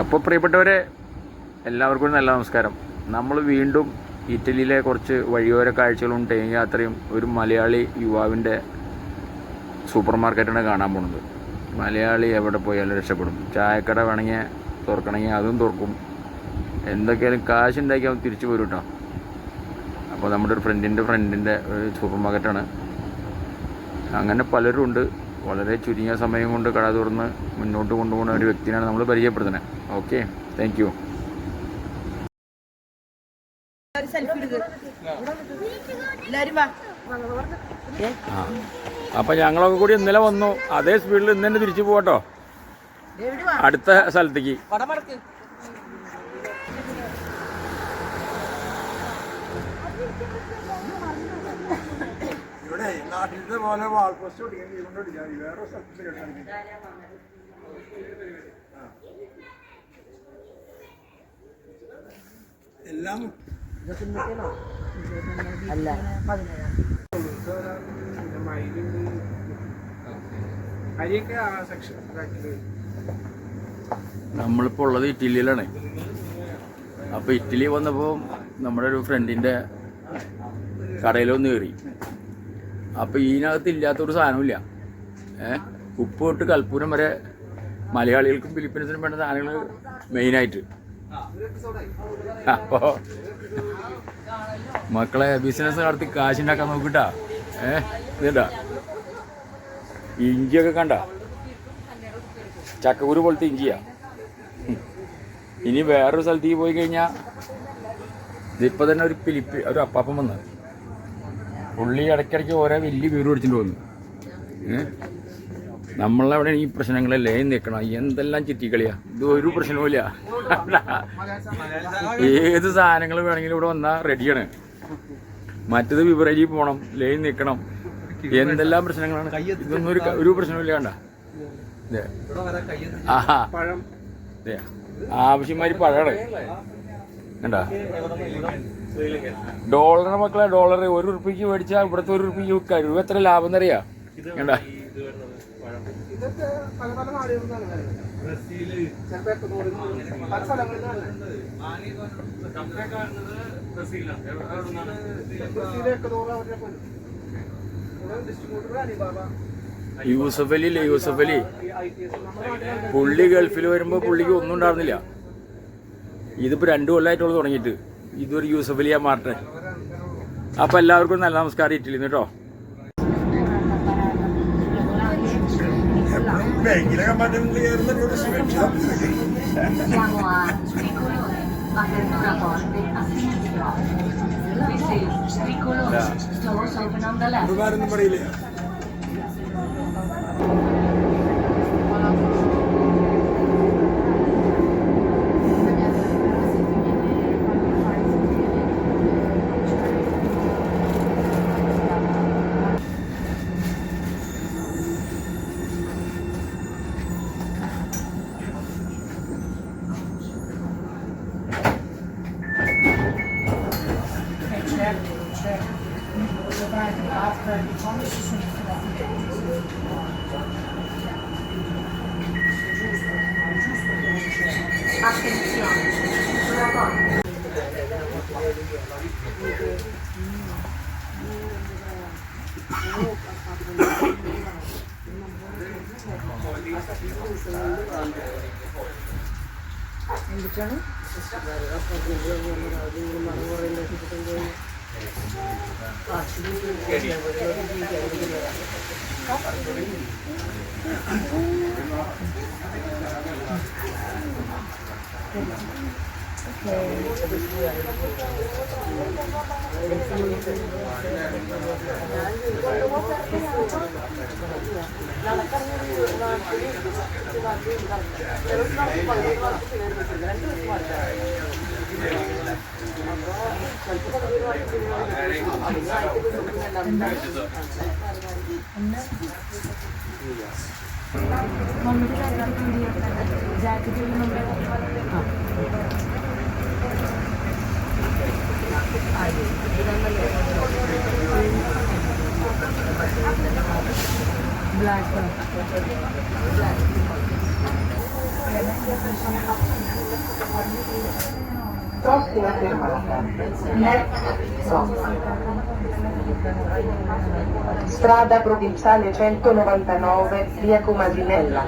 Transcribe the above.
അപ്പോൾ പ്രിയപ്പെട്ടവരെ, എല്ലാവർക്കും നല്ല നമസ്കാരം. നമ്മൾ വീണ്ടും ഇറ്റലിയിലെ കുറച്ച് വഴിയോര കാഴ്ചകളും ട്രെയിൻ യാത്രയും ഒരു മലയാളി യുവാവിൻ്റെ സൂപ്പർ മാർക്കറ്റാണ് കാണാൻ പോകുന്നത്. മലയാളി എവിടെ പോയാലും രക്ഷപ്പെടും. ചായക്കട വേണമെങ്കിൽ തുറക്കണമെങ്കിൽ അതും തുറക്കും. എന്തൊക്കെയാലും കാശുണ്ടാക്കി അവൻ തിരിച്ചു പോരും കേട്ടോ. അപ്പോൾ നമ്മുടെ ഒരു ഫ്രണ്ടിൻ്റെ ഒരു സൂപ്പർ മാർക്കറ്റാണ്. അങ്ങനെ പലരും ഉണ്ട്. വളരെ ചുരുങ്ങിയ സമയം കൊണ്ട് കട തുറന്ന് മുന്നോട്ട് കൊണ്ടുപോകുന്ന ഒരു വ്യക്തിയാണ് നമ്മൾ പരിചയപ്പെടുത്തുന്നത്. Okay, thank you. അപ്പം ഞങ്ങളൊക്കെ കൂടി ഇന്നലെ വന്നു. അതേ സ്പീഡിൽ ഇന്ന് തന്നെ തിരിച്ചു പോകട്ടോ അടുത്ത സ്ഥലത്തേക്ക്. നാട്ടിലത്തെ പോലെ വാൾ പോസ്റ്റ് ഓടിക്കാൻ വേറെ സ്ഥലത്ത് എല്ലാം അല്ല അരിയൊക്കെ ആ സെക്ഷൻ. നമ്മളിപ്പോൾ ഉള്ളത് ഇറ്റലിയിലാണ്. അപ്പോൾ ഇറ്റലി വന്നപ്പോൾ നമ്മുടെ ഒരു ഫ്രണ്ടിൻ്റെ കടയിലൊന്ന് കയറി. അപ്പോൾ ഇതിനകത്ത് ഇല്ലാത്തൊരു സാധനമില്ല. ഉപ്പ് തൊട്ട് കൽപ്പൂരം വരെ മലയാളികൾക്കും ഫിലിപ്പീൻസിനും വേണ്ട സാധനങ്ങൾ മെയിനായിട്ട്. അപ്പോൾ മക്കളെ ബിസിനസ് നടത്തി കാശുണ്ടാക്കാൻ നോക്കിട്ടാ. ഇതാ ഇഞ്ചിയൊക്കെ കണ്ട, ചക്കക്കുരു പോലത്തെ ഇഞ്ചിയാ. ഇനി വേറൊരു സ്ഥലത്തേക്ക് പോയി കഴിഞ്ഞാൽ ഇതിപ്പോൾ തന്നെ ഒരു അപ്പാപ്പം വന്ന് പുള്ളി ഇടയ്ക്കിടയ്ക്ക് ഓരോ വലിയ വീട് പിടിച്ചിട്ട് വന്നു. നമ്മളവിടെ ഈ പ്രശ്നങ്ങളല്ലേ നിൽക്കണം. എന്തെല്ലാം ചിറ്റിക്കളിയാ. ഇതൊരു പ്രശ്നവുമില്ല. ഏത് സാധനങ്ങൾ വേണമെങ്കിലും ഇവിടെ വന്നാൽ റെഡിയാണ്. മറ്റത് ബിവറേജിൽ പോകണം, ലൈൻ നിൽക്കണം, എന്തെല്ലാം പ്രശ്നങ്ങളാണ്. ഇതൊന്നും ഒരു പ്രശ്നമില്ല. കണ്ട ആവശ്യമാതിരി പഴമാണ്. കണ്ട ഡോളർ മക്കളെ, ഡോളർ ₹1 മേടിച്ചാൽ ഇവിടുത്തെ ₹1 വിൽക്കാം. എത്ര ലാഭം എന്നറിയാം. കണ്ട യൂസഫ് അലി പുള്ളി ഗൾഫിൽ വരുമ്പോൾ പുള്ളിക്ക് ഒന്നും ഉണ്ടായിരുന്നില്ല. ഇതിപ്പോൾ 2 കൊല്ലമായിട്ടുള്ള തുടങ്ങിയിട്ട്. ഇതൊരു യൂസഫ് അലിയാ മാറട്ടെ. അപ്പോൾ എല്ലാവർക്കും നല്ല നമസ്കാരം ഇറ്റലിയിൽ നിന്ന് കേട്ടോ. ഒരുപാടൊന്നും പറയില്ല. എന്തിട്ടാണ് black. Prossima fermata. Next stop. Strada provinciale 199, via Comasinella.